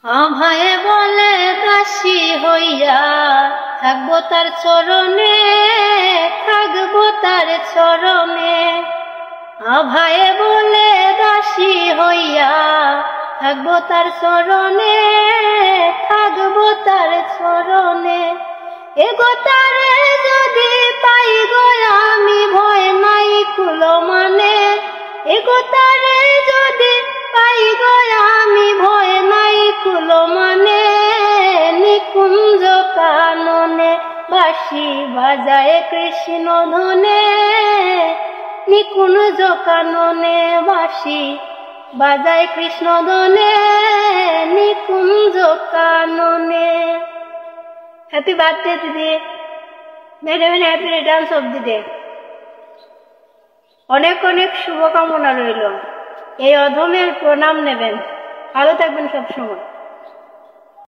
আমায় বলে দাসী হইয়া থাকবো তার চরণে, থাকবো তার চরণে। আভায় বলে দাসী হইয়া থাকবো তার চরণে, থাকবো তার চরণে। এগো তারে যদি পাই গো আমি ভয় নাই কুলো মানে, এগো তারে যদি পাই গো আমি ভয় নাই কুলো মানে। নিকুঞ্জ কাননে বাঁশি বাজায় কৃষ্ণ ধনে, নিকুঞ্জ কাননে বাঁশি বাজায় কৃষ্ণ ধনে, নিকুঞ্জ কাননে। হ্যাপি বার্থডে দিদি, many many happy Returns of the day. অনেক অনেক শুভকামনা রইল। এই অধমের প্রণাম নেবেন। ভালো থাকবেন সবসময়।